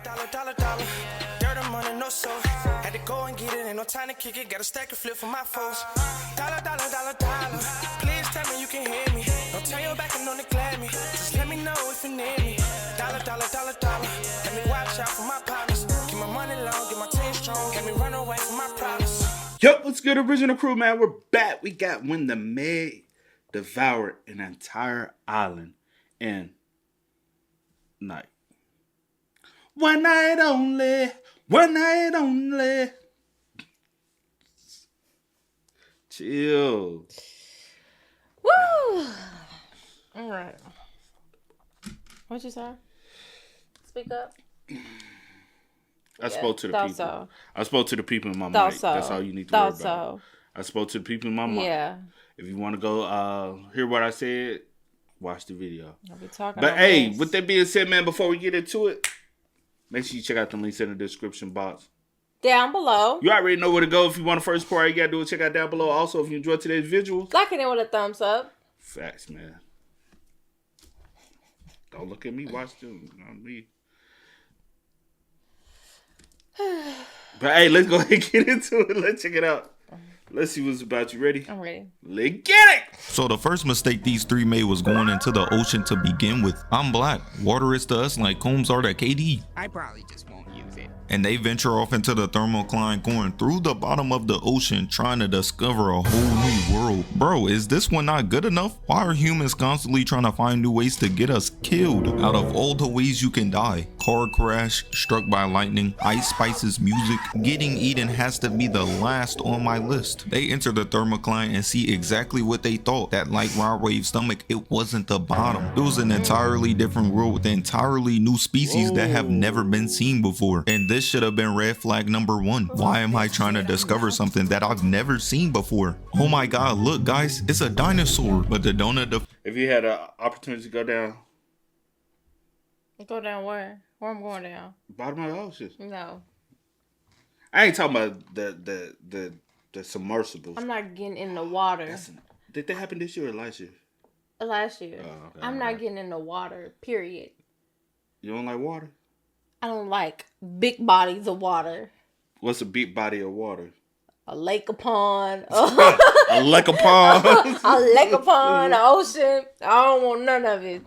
dollar. Dirt and money, no soul. Had to go and get it, ain't no time to kick it. Got a stack of flip for my foes. Dollar. Please tell me you can hear me. Don't turn your back and don't neglect me. Just let me know if you need me. Dollar. Let me watch out for my partners. Keep my money long, get my team strong. Let me run away from my problems. Yup, what's good, original crew, man? We're back. We got when the MEG devoured an entire island in night. One night only. Chill. Woo! All right. What you say? Speak up. I spoke to the people. So. I spoke to the people in my Thought mic. so. That's all you need to worry about. So. I spoke to the people in my mic. Yeah. If you want to go hear what I said, watch the video. I'll be talking. But hey, with that being said, man, before we get into it, make sure you check out the links in the description box. Down below. You already know where to go. If you want the first part, all you gotta do is check out down below. Also, if you enjoyed today's visuals, like it with a thumbs up. Facts, man. Don't look at me. Watch them. Not me. But hey, let's go ahead and get into it. Let's check it out. Let's see what's about. You ready? I'm ready. Let's get it! So the first mistake these three made was going into the ocean to begin with. I'm black. Water is to us like Combs are to KD. I probably just won't use it. And they venture off into the thermocline, going through the bottom of the ocean, trying to discover a whole new world. Bro, is this one not good enough? Why are humans constantly trying to find new ways to get us killed? Out of all the ways you can die, car crash, struck by lightning, Ice Spice's music, getting eaten has to be the last on my list. They enter the thermocline and see exactly what they thought. That like raw wave stomach, it wasn't the bottom. It was an entirely different world with entirely new species that have never been seen before. And this should have been red flag number 1. Why am I trying to discover something that I've never seen before? Oh my god, look guys, it's a dinosaur. But the donut If you had an opportunity to go down Go down where? Where I'm going down? bottom of the ocean. No. I ain't talking about the submersibles. I'm not getting in the water. Did that happen this year or last year? Last year. Oh, okay. I'm not getting in the water, period. You don't like water? I don't like big bodies of water. What's a big body of water? A lake, a pond. A lake of pond. A lake, a pond, an ocean. I don't want none of it.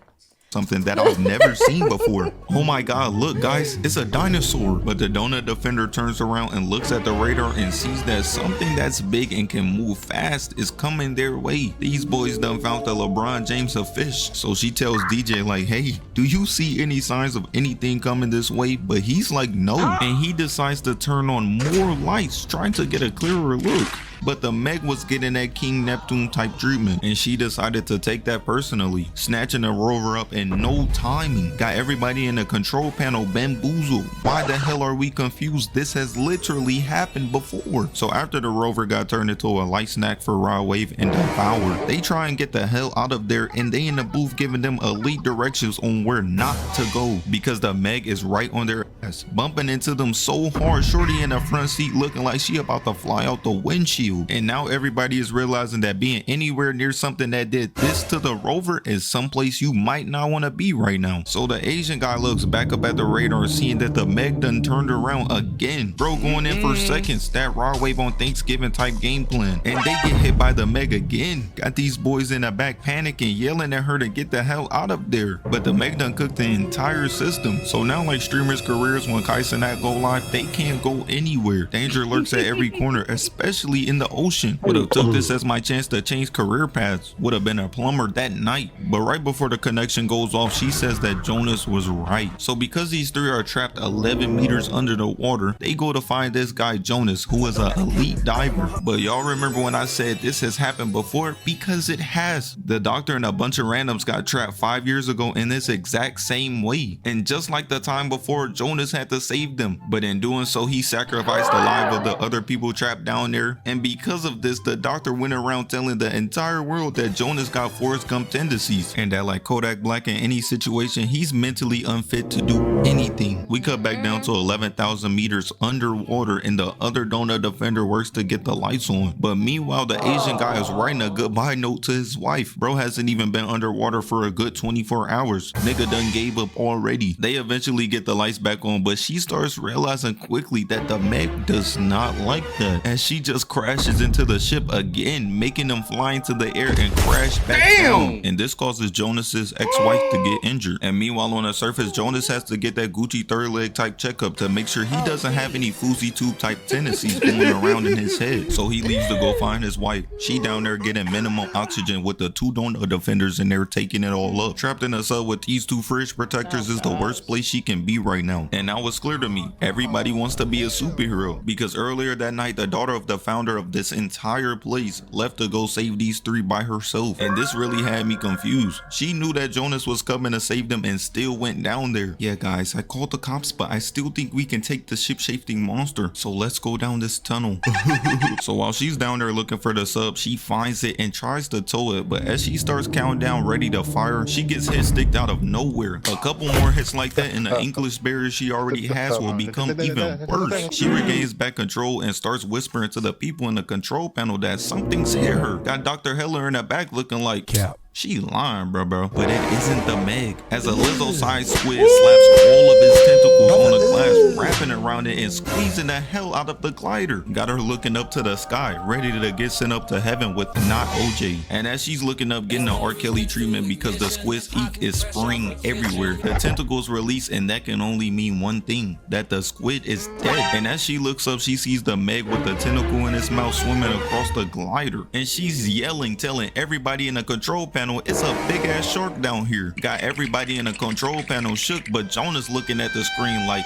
something that I've never seen before. Oh my god, look guys, it's a dinosaur. But the donut defender turns around and looks at the radar and sees that something that's big and can move fast is coming their way. These boys done found the LeBron James of fish. So she tells DJ like, hey, do you see any signs of anything coming this way? But he's like, no. And he decides to turn on more lights, trying to get a clearer look. But the Meg was getting that King Neptune type treatment, and she decided to take that personally, snatching the rover up in no timing. Got everybody in the control panel bamboozled. Why the hell are we confused? This has literally happened before. So after the rover got turned into a light snack for Raw Wave and devoured, they try and get the hell out of there, and they in the booth giving them elite directions on where not to go, because the Meg is right on their ass, bumping into them so hard. Shorty in the front seat looking like she about to fly out the windshield. And now everybody is realizing that being anywhere near something that did this to the rover is someplace you might not want to be right now. So the Asian guy looks back up at the radar, seeing that the Meg done turned around again. Bro going in for seconds, that Raw Wave on Thanksgiving type game plan. And they get hit by the Meg again. Got these boys in the back panicking, yelling at her to get the hell out of there. But the Meg done cooked the entire system. So now like streamers' careers, when Kais and that go live, they can't go anywhere. Danger lurks at every corner, especially in the ocean. Would have took this as my chance to change career paths. Would have been a plumber that night. But right before the connection goes off, she says that Jonas was right. So because these three are trapped 11 meters under the water, they go to find this guy Jonas, who is an elite diver. But y'all remember when I said this has happened before? Because it has. The doctor and a bunch of randoms got trapped 5 years ago in this exact same way. And just like the time before, Jonas had to save them. But in doing so, he sacrificed the lives of the other people trapped down there. And because of this, the doctor went around telling the entire world that Jonas got Forrest Gump tendencies and that like Kodak Black in any situation, he's mentally unfit to do anything. We cut back down to 11,000 meters underwater and the other donut defender works to get the lights on. But meanwhile, the Asian guy is writing a goodbye note to his wife. Bro hasn't even been underwater for a good 24 hours. Nigga done gave up already. They eventually get the lights back on, but she starts realizing quickly that the Meg does not like that, as she just crashes into the ship again, making them fly into the air and crash back down. And this causes Jonas's ex-wife to get injured. And meanwhile, on the surface, Jonas has to get that Gucci third leg type checkup to make sure he doesn't have any Fousey tube type tendencies going around in his head. So he leaves to go find his wife. She down there getting minimum oxygen with the 2 donut defenders in there taking it all up. Trapped in a cell with these 2 fridge protectors is the worst place she can be right now. And now it's clear to me, everybody wants to be a superhero, because earlier that night, the daughter of the founder of this entire place left to go save these 3 by herself. And this really had me confused. She knew that Jonas was coming to save them and still went down there. Yeah guys, I called the cops, but I still think we can take the ship-shifting monster. So let's go down this tunnel. So while she's down there looking for the sub, she finds it and tries to tow it. But as she starts counting down ready to fire, she gets hit sticked out of nowhere. A couple more hits like that and the English barrier she already has will become even worse. She regains back control and starts whispering to the people in the control panel that something's hit her. Got Dr. Heller in the back looking like Cap. She lying, bro. But it isn't the Meg. As a Lizzo-sized squid slaps all of his tentacles on the glass, wrapping around it and squeezing the hell out of the glider. Got her looking up to the sky, ready to get sent up to heaven with not OJ. And as she's looking up, getting the R. Kelly treatment because the squid's ink is spraying everywhere. The tentacles release, and that can only mean one thing, that the squid is dead. And as she looks up, she sees the Meg with the tentacle in its mouth swimming across the glider. And she's yelling, telling everybody in the control panel, it's a big ass shark down here. Got everybody in the control panel shook, but Jonas looking at the screen like,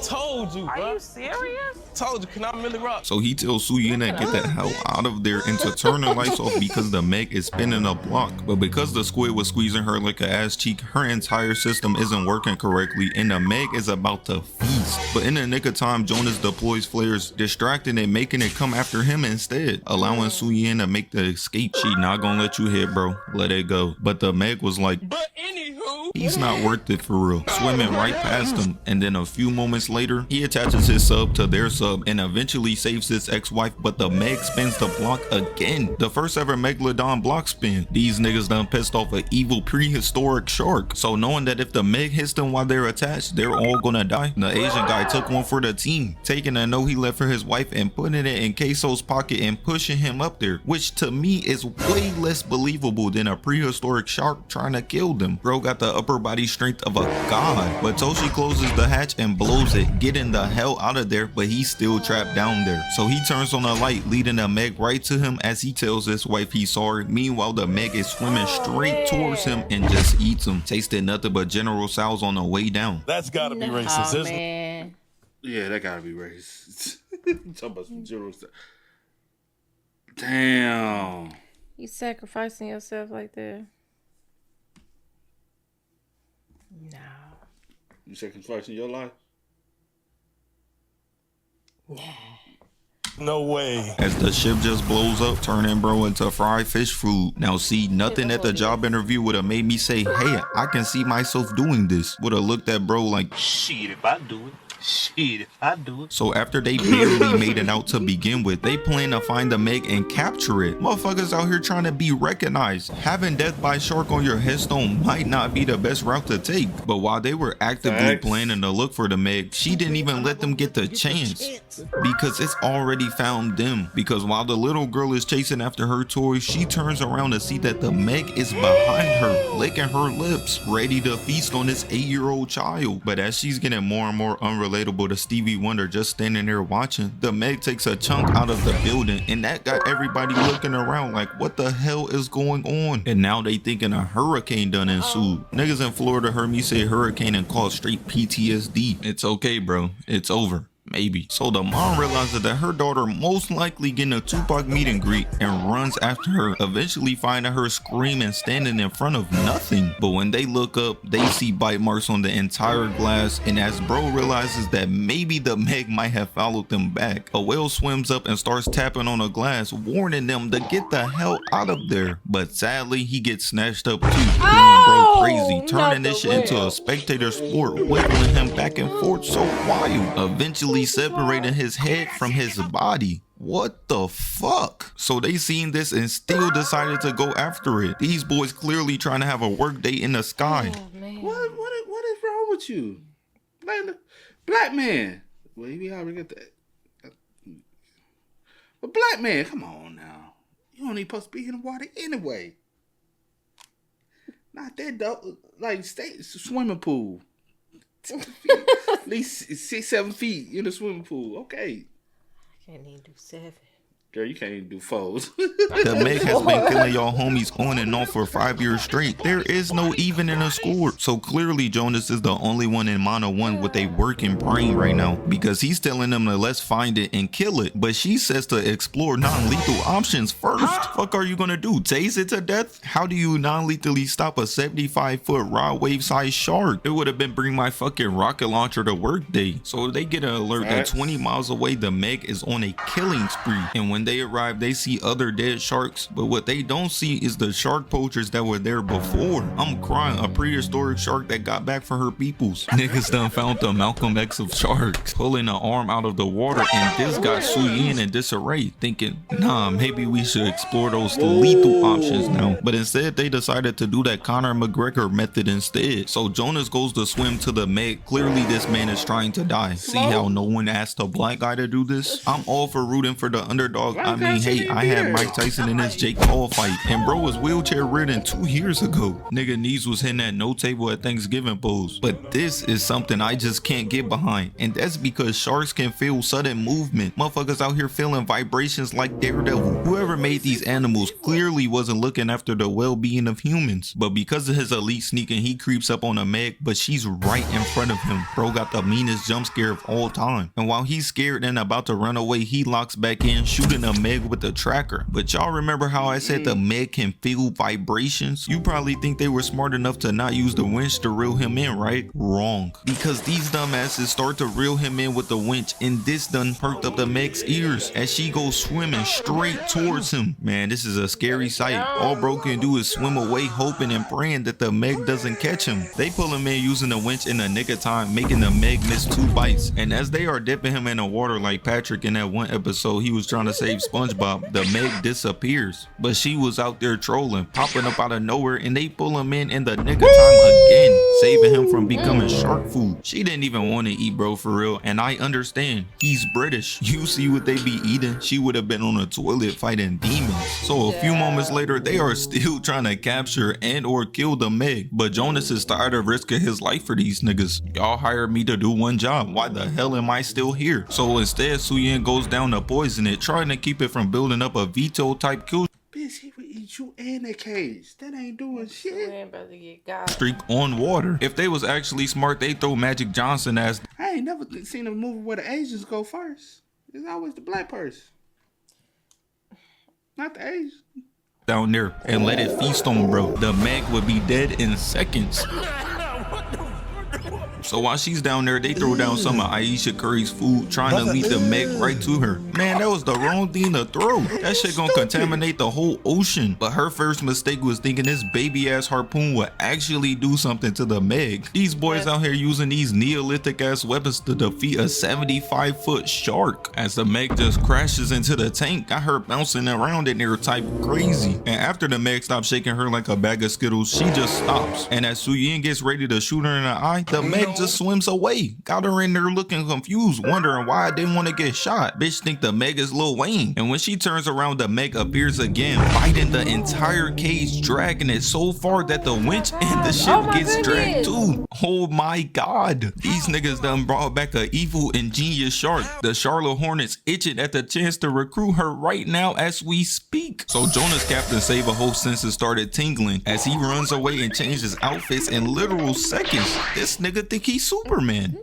Told you, bro. Are you serious? Told you, can I really rock? so he tells Suyin to get the hell out of there and to turn the lights off because the Meg is spinning a block. But because the squid was squeezing her like an ass cheek, her entire system isn't working correctly and the Meg is about to feast. But in the nick of time, Jonas deploys flares, distracting and making it come after him instead, allowing Suyin to make the escape. She not gonna let you hit, bro. Let it go. But the Meg was like, But anywho, he's not worth it for real. Swimming right past him, and then a few moments later, he attaches his sub to their sub and eventually saves his ex-wife, but the Meg spins the block again. The first ever megalodon block spin. These niggas done pissed off an evil prehistoric shark. So knowing that if the Meg hits them while they're attached, they're all gonna die, the Asian guy took one for the team, taking a note he left for his wife and putting it in Queso's pocket and pushing him up there, which to me is way less believable than a prehistoric shark trying to kill them. Bro got the upper body strength of a god. But Toshi closes the hatch and blows it, getting the hell out of there, but he's still trapped down there. So he turns on a light, leading the Meg right to him as he tells his wife he's sorry. Meanwhile, the Meg is swimming straight towards him and just eats him, tasting nothing but General Tso's on the way down. that's gotta be racist, isn't it? Man. Yeah, that gotta be racist. Talk about some zero stuff. Damn. You sacrificing yourself like that? No. You sacrificing your life? No way. As the ship just blows up, turning bro into fried fish food. Now see, nothing at the job interview would have made me say, hey, I can see myself doing this. Would have looked at bro like, Shit, if I do it. Shit, if I do it. so after they barely made it out to begin with, they plan to find the Meg and capture it. Motherfuckers out here trying to be recognized. Having death by shark on your headstone might not be the best route to take. But while they were actively Facts. planning to look for the Meg, she didn't even let them get the chance, because it's already found them. Because while the little girl is chasing after her toys, she turns around to see that the Meg is behind her, licking her lips, ready to feast on this 8-year-old child. But as she's getting more and more unrelatable to Stevie Wonder just standing there watching, the Meg takes a chunk out of the building, and that got everybody looking around like, what the hell is going on? And now they thinking a hurricane done ensued. Niggas in Florida heard me say hurricane and called straight PTSD. It's okay, bro. It's over. Maybe. So the mom realizes that her daughter most likely getting a Tupac meet and greet and runs after her, eventually finding her screaming, standing in front of nothing. But when they look up, they see bite marks on the entire glass, and as bro realizes that maybe the Meg might have followed them back, a whale swims up and starts tapping on a glass, warning them to get the hell out of there. But sadly, he gets snatched up too, doing bro crazy, turning this shit into a spectator sport, wiggling him back and forth so wild, eventually separating his head from his body. What the fuck? So they seen this and still decided to go after it. These boys clearly trying to have a work day in the sky. Oh, man. What is wrong with you? Black man. Well, we already get that. But black man, come on now. You only supposed to be in the water anyway. Not that though. Like, stay swimming pool. At least 6-7 feet in the swimming pool. Okay. I can't even do 7. Girl, you can't even do foes. The Meg has been killing y'all homies on and off for 5 years straight. There is no even in a score. So clearly Jonas is the only one in Mono 1 with a working brain right now, because he's telling them to let's find it and kill it. But she says to explore non-lethal options first. Fuck are you gonna do? Tase it to death? How do you non-lethally stop a 75-foot rod wave sized shark? It would have been bring my fucking rocket launcher to work day. So they get an alert that 20 miles away the Meg is on a killing spree. And when they arrive, they see other dead sharks, but what they don't see is the shark poachers that were there before. I'm crying. A prehistoric shark that got back for her peoples. Niggas done found the Malcolm X of sharks, pulling an arm out of the water, and this got Suyin in disarray, thinking, nah, maybe we should explore those lethal options now. But instead, they decided to do that Conor McGregor method instead. So Jonas goes to swim to the Meg. Clearly, this man is trying to die. See how no one asked a black guy to do this? I'm all for rooting for the underdog. I mean, hey, I had Mike Tyson in this Jake Paul fight, and bro was wheelchair ridden 2 years ago. Nigga knees was hitting that no table at Thanksgiving pose. But this is something I just can't get behind, and that's because sharks can feel sudden movement. Motherfuckers out here feeling vibrations like Daredevil. Whoever made these animals clearly wasn't looking after the well-being of humans. But because of his elite sneaking, he creeps up on a Meg, but she's right in front of him. Bro got the meanest jump scare of all time. And while he's scared and about to run away, he locks back in, shooting a Meg with the tracker. But y'all remember how I said the Meg can feel vibrations? You probably think they were smart enough to not use the winch to reel him in, right? Wrong. Because these dumbasses start to reel him in with the winch, and this done perked up the Meg's ears as she goes swimming straight towards him. Man, this is a scary sight. All bro can do is swim away, hoping and praying that the Meg doesn't catch him. They pull him in using the winch in the nick of time, making the Meg miss 2 bites. And as they are dipping him in the water like Patrick in that one episode he was trying to save SpongeBob, the Meg disappears. But she was out there trolling, popping up out of nowhere, and they pull him in the nick of time again, saving him from becoming shark food. She didn't even want to eat bro for real, and I understand. He's British. You see what they be eating? She would have been on a toilet fighting demons. So a few moments later, they are still trying to capture and or kill the Meg. But Jonas is tired of risking his life for these niggas. Y'all hired me to do one job. Why the hell am I still here? So instead, Suyin goes down to poison it, trying to keep it from building up a veto type kill Bitch, he would eat you in the cage. That ain't doing shit. Man, about to get got. streak on water. If they was actually smart, they throw Magic Johnson as I ain't never seen a movie where the Asians go first. It's always the black person. Not the Asian. down there and let it feast on bro. The Meg would be dead in seconds. So while she's down there, they throw down some of Aisha Curry's food, trying to lead the Meg right to her. Man, that was the wrong thing to throw. That shit gonna contaminate the whole ocean. But her first mistake was thinking this baby ass harpoon would actually do something to the Meg. These boys out here using these Neolithic ass weapons to defeat a 75-foot shark. As the Meg just crashes into the tank, got her bouncing around in there type crazy. And after the Meg stops shaking her like a bag of Skittles, she just stops. And as Suyin gets ready to shoot her in the eye, the Meg just swims away. Got her in there looking confused, wondering why I didn't want to get shot. Bitch think the Meg is Lil Wayne. And when she turns around, the Meg appears again, biting the entire cage, dragging it so far that the winch and the ship gets dragged too. Oh my god. These niggas done brought back a evil ingenious shark. The Charlotte Hornets itching at the chance to recruit her right now as we speak. So Jonas Captain Save-A-Hope senses started tingling as he runs away and changes outfits in literal seconds. This nigga think he's Superman.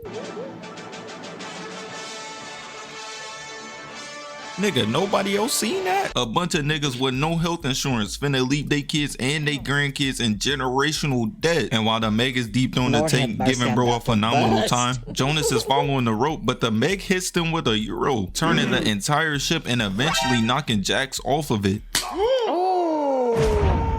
Nigga, nobody else seen that? A bunch of niggas with no health insurance finna leave their kids and their grandkids in generational debt. And while the Meg is deep on the Lord have tank, mercy, giving I'm bro a about to phenomenal bust. time, Jonas is following the rope, but the Meg hits them with a euro, turning the entire ship and eventually knocking Jax off of it.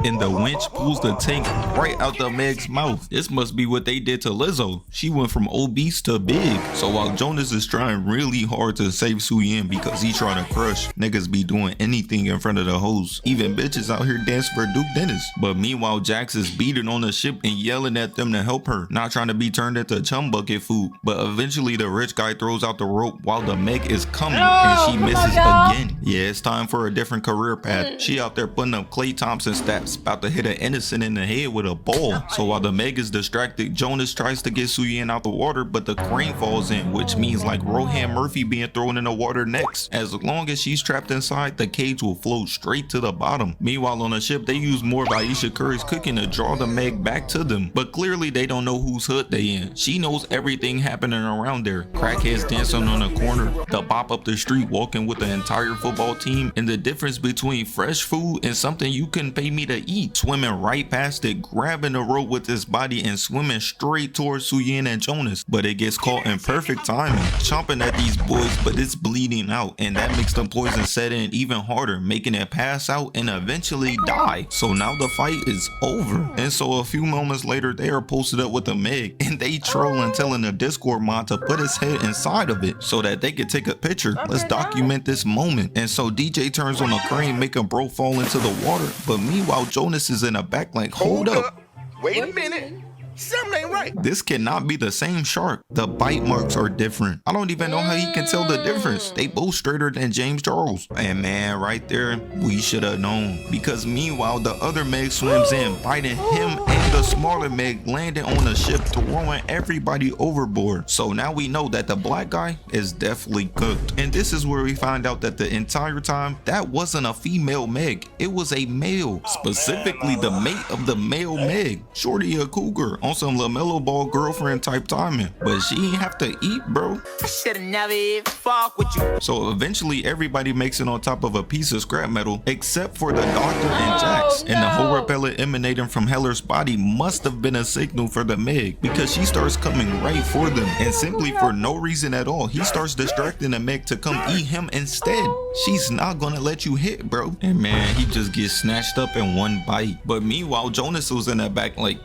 And the winch pulls the tank right out the Meg's mouth. This must be what they did to Lizzo. She went from obese to big. So while Jonas is trying really hard to save Suyin because he trying to crush, niggas be doing anything in front of the hoes. Even bitches out here dancing for Duke Dennis. But meanwhile, Jax is beating on the ship and yelling at them to help her, not trying to be turned into chum bucket food. But eventually the rich guy throws out the rope while the Meg is coming and she misses again. Yeah, it's time for a different career path. She out there putting up Klay Thompson stats, about to hit an innocent in the head with a ball. So while the Meg is distracted, Jonas tries to get Suyin out the water, but the crane falls in, which means like Rohan Murphy being thrown in the water next. As long as she's trapped inside, the cage will float straight to the bottom. Meanwhile on the ship, they use more of Aisha Curry's cooking to draw the Meg back to them, but clearly they don't know whose hood they in. She knows everything happening around there. Crackheads dancing on the corner, the bop up the street walking with the entire football team, and the difference between fresh food and something you couldn't pay me to eat. Swimming right past it, grabbing the rope with his body and swimming straight towards Suyin and Jonas, but it gets caught in perfect timing, chomping at these boys, but it's bleeding out, and that makes the poison set in even harder, making it pass out and eventually die. So now the fight is over, and so a few moments later they are posted up with the Meg, and they trolling, telling the Discord mod to put his head inside of it so that they could take a picture. Let's document this moment. And so DJ turns on the crane, making bro fall into the water, but meanwhile Jonas is in the back like, hold up. Wait a minute. Something ain't right. This cannot be the same shark. The bite marks are different. I don't even know how he can tell the difference. They both straighter than James Charles. And man, right there, we should have known. Because meanwhile, the other Meg swims in, biting him and the smaller Meg, landing on the ship, throwing everybody overboard. So now we know that the black guy is definitely cooked. And this is where we find out that the entire time, that wasn't a female Meg. It was a male. Specifically the mate of the male Meg. Shorty a cougar. On some LaMelo Ball girlfriend type timing, but she ain't have to eat, bro. I should've never even fuck with you. So eventually everybody makes it on top of a piece of scrap metal except for the doctor and Jax. And the horror pellet emanating from Heller's body must have been a signal for the Meg, because she starts coming right for them, and simply for no reason at all he starts distracting the Meg to come eat him instead. She's not gonna let you hit, bro. And man, he just gets snatched up in one bite. But meanwhile Jonas was in the back like,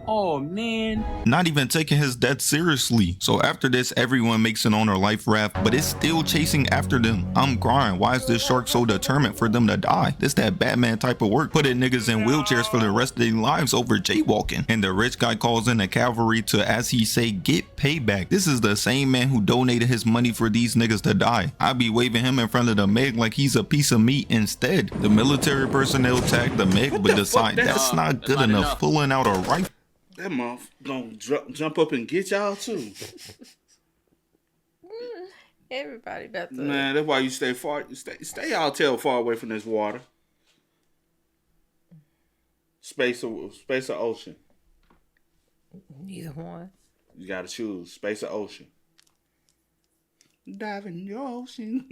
Oh man. not even taking his death seriously. So after this, everyone makes it on their life raft, but it's still chasing after them. I'm crying. Why is this shark so determined for them to die? This that Batman type of work, putting niggas in wheelchairs for the rest of their lives over jaywalking. And the rich guy calls in the cavalry to, as he say, get payback. This is the same man who donated his money for these niggas to die. I be waving him in front of the Meg like he's a piece of meat instead. The military personnel tag the Meg, but decide that's not good enough, pulling out a rifle. That month gonna jump up and get y'all too. Everybody about to. Man, that's why you stay y'all tail far away from this water. Space or ocean. Neither one. You gotta choose space or ocean. Dive in your ocean.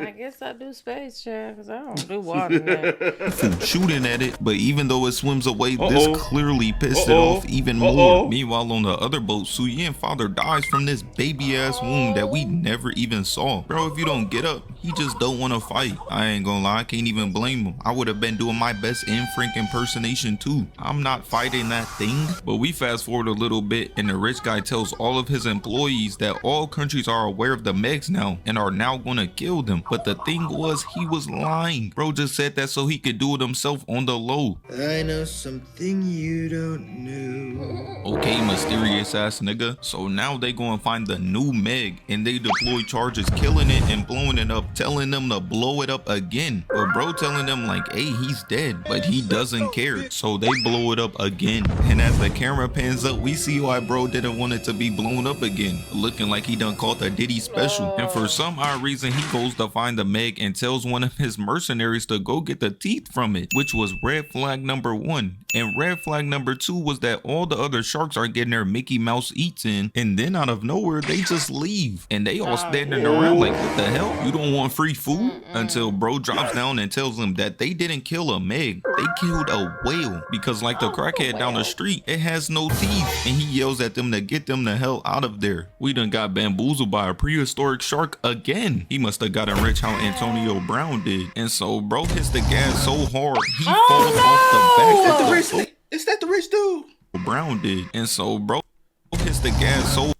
I guess I do space, child, because I don't do water now. Shooting at it, but even though it swims away, this clearly pissed it off even more. Meanwhile, on the other boat, Suyin father dies from this baby ass wound that we never even saw. Bro, if you don't get up, he just don't want to fight. I ain't gonna lie, I can't even blame him. I would have been doing my best in Frank impersonation too. I'm not fighting that thing. But we fast forward a little bit, and the rich guy tells all of his employees that all countries are aware of the Megs now and are now gonna kill them. But the thing was, he was lying. Bro just said that so he could do it himself on the low. I know something you don't know. Okay, mysterious ass nigga. So now they go and find the new Meg, and they deploy charges, killing it and blowing it up telling them to blow it up again. But bro telling them like, hey, he's dead, but he doesn't care. So they blow it up again. And as the camera pans up, we see why bro didn't want it to be blown up again, looking like he done caught the Diddy special. And for some odd reason, he goes to find the Meg and tells one of his mercenaries to go get the teeth from it, which was red flag number 1. And red flag number 2 was that all the other sharks are getting their Mickey Mouse eats in, and then out of nowhere they just leave, and they all standing around like, what the hell, you don't want free food? Until bro drops down and tells them that they didn't kill a Meg, they killed a whale, because like the crackhead down the street, it has no teeth. And he yells at them to get them the hell out of there. We done got bamboozled by a prehistoric shark again. He must have gotten rich how Antonio Brown did. And so bro hits the gas so hard he falls off the back of the boat. Is that the rich dude? Brown did. And so bro hits the gas so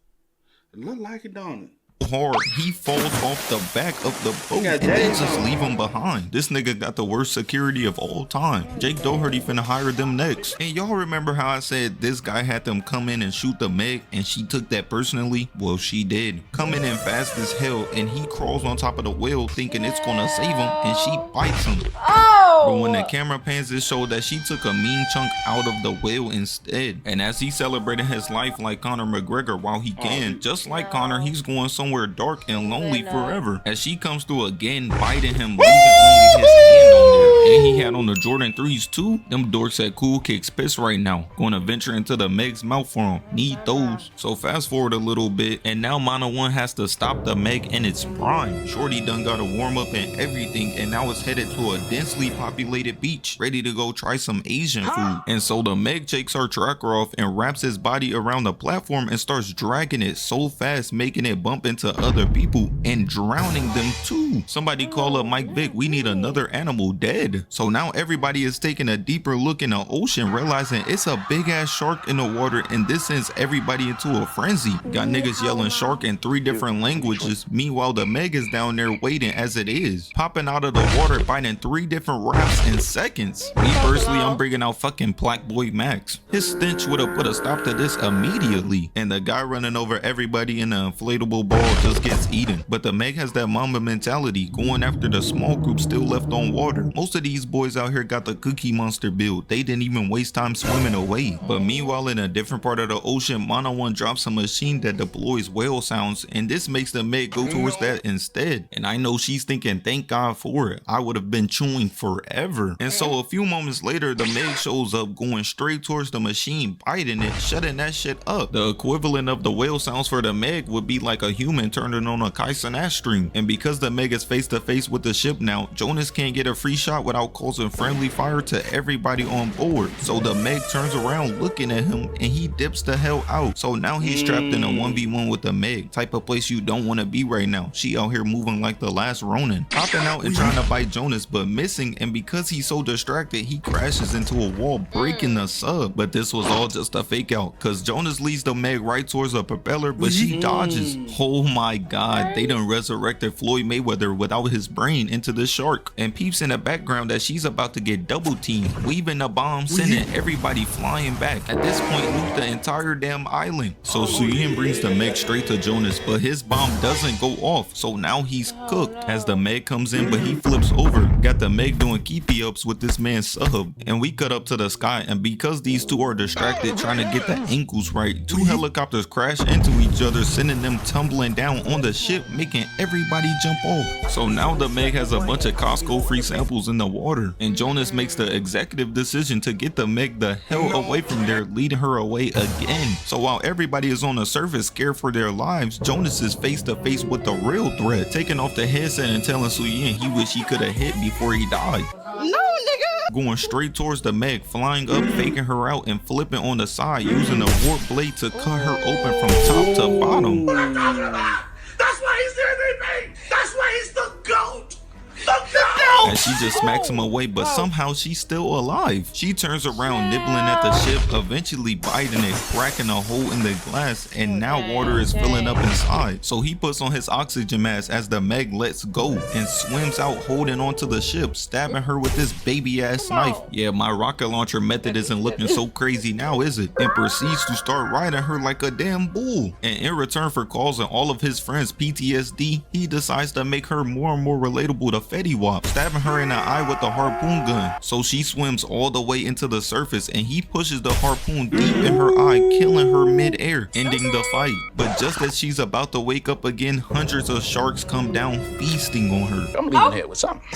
It look like it, don't it? hard he falls off the back of the boat and they just leave him behind. This nigga got the worst security of all time. Jake Doherty finna hire them next. And y'all remember how I said this guy had them come in and shoot the Meg and she took that personally? Well, she did. Coming in fast as hell and he crawls on top of the whale thinking it's gonna save him and she bites him. But when the camera pans, it showed that she took a mean chunk out of the whale instead. And as he celebrated his life like Conor McGregor while he can, just like Conor, he's going somewhere dark and lonely forever. As she comes through again, biting him, leaving only his hand on there. And he had on the Jordan 3s too. Them dorks at Cool Kicks pissed right now. Going to venture into the Meg's mouth for him. Need those. So fast forward a little bit, and now Mono 1 has to stop the Meg in its prime. Shorty done got a warm up and everything, and now it's headed to a densely populated beach, ready to go try some Asian food. And so the Meg takes her tracker off and wraps his body around the platform and starts dragging it so fast, making it bump into other people and drowning them too. Somebody call up Mike Vick, we need another animal dead. So now everybody is taking a deeper look in the ocean, realizing it's a big ass shark in the water, and this sends everybody into a frenzy. Got niggas yelling shark in 3 different languages. Meanwhile, the Meg is down there waiting as it is, popping out of the water, biting 3 different rafts in seconds. Me personally, I'm bringing out fucking Black Boy Max. His stench would have put a stop to this immediately. And the guy running over everybody in the inflatable ball just gets eaten. But the Meg has that mama mentality, going after the small group still left on water. Most of these boys out here got the Cookie Monster build. They didn't even waste time swimming away. But meanwhile, in a different part of the ocean, Mono 1 drops a machine that deploys whale sounds, and this makes the Meg go towards that instead. And I know she's thinking, thank God for it. I would have been chewing forever. And so a few moments later, the Meg shows up going straight towards the machine, biting it, shutting that shit up. The equivalent of the whale sounds for the Meg would be like a human turning on a Kaizen stream. And because the Meg is face to face with the ship now, Jonas can't get a free shot without causing friendly fire to everybody on board. So the Meg turns around looking at him and he dips the hell out. So now he's trapped in a 1v1 with the Meg. Type of place you don't want to be right now. She out here moving like the last Ronin, popping out and trying to bite Jonas but missing, and because he's so distracted he crashes into a wall, breaking the sub. But this was all just a fake out, cause Jonas leads the Meg right towards a propeller, but she dodges. Oh my god, they done resurrected Floyd Mayweather without his brain into the shark. And peeps in the background that she's about to get double teamed, weaving a bomb, sending everybody flying back. At this point, loot the entire damn island. So Suyin brings the Meg straight to Jonas, but his bomb doesn't go off, so now he's cooked. As the Meg comes in, but he flips over. Got the Meg doing keepy ups with this man's sub, and we cut up to the sky, and because these two are distracted trying to get the angles right, 2 helicopters crash into each other, sending them tumbling down on the ship, making everybody jump off. So now the Meg has a bunch of Costco free samples in the water, and Jonas makes the executive decision to get the Meg the hell away from there, leading her away again. So while everybody is on the surface scared for their lives, Jonas is face to face with the real threat, taking off the headset and telling Suyin he wish he could have hit before he died. No, nigga! Going straight towards the Meg, flying up, faking her out, and flipping on the side, using a warp blade to cut her open from top to bottom. What I'm talking about! That's why he's MVP! That's why he's the GOAT! The GOAT! as she just smacks him away, but somehow she's still alive. She turns around, nibbling at the ship, eventually biting it, cracking a hole in the glass, and now water is filling up inside. So he puts on his oxygen mask as the Meg lets go and swims out holding onto the ship, stabbing her with this baby ass knife. Yeah, my rocket launcher method isn't looking so crazy now, is it? And proceeds to start riding her like a damn bull. And in return for causing all of his friends PTSD, he decides to make her more and more relatable to Fetty Wap, stabbing her in the eye with the harpoon gun. So she swims all the way into the surface and he pushes the harpoon deep in her eye, killing her mid-air, ending the fight. But just as she's about to wake up again, hundreds of sharks come down, feasting on her. I'm leaving here with something.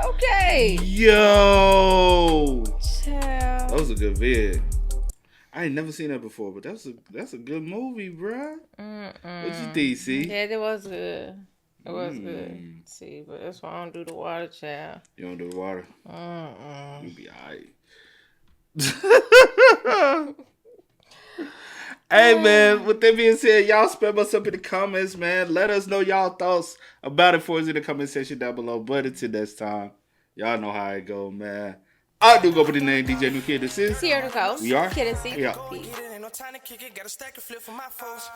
Okay. Yo, Child. that was a good vid. I ain't never seen that before, but that's a good movie, bruh. What you think, see? Yeah, it was good. It was good. See, but that's why I don't do the water, child. You don't do the water? You be alright. Hey, man, with that being said, y'all spam us up in the comments, man. Let us know y'all thoughts about it for us in the comment section down below. But until next time, y'all know how it go, man. I do go by the name DJ New Kid. This is Here to go. We are. Kid and C. Yeah. Peace. Ain't no time to kick it, got a stack of flip for my foes.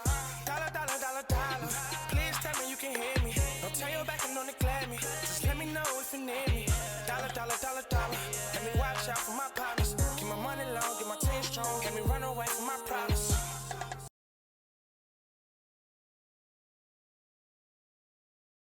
Dollar, dollar, dollar, dollar. Please tell me you can hear me. Don't turn your back and don't neglect me. Just let me know if you need me. Dollar, dollar, dollar, dollar. Let me watch out for my partners. Keep my money long, get my team strong. Let me run away from my problems.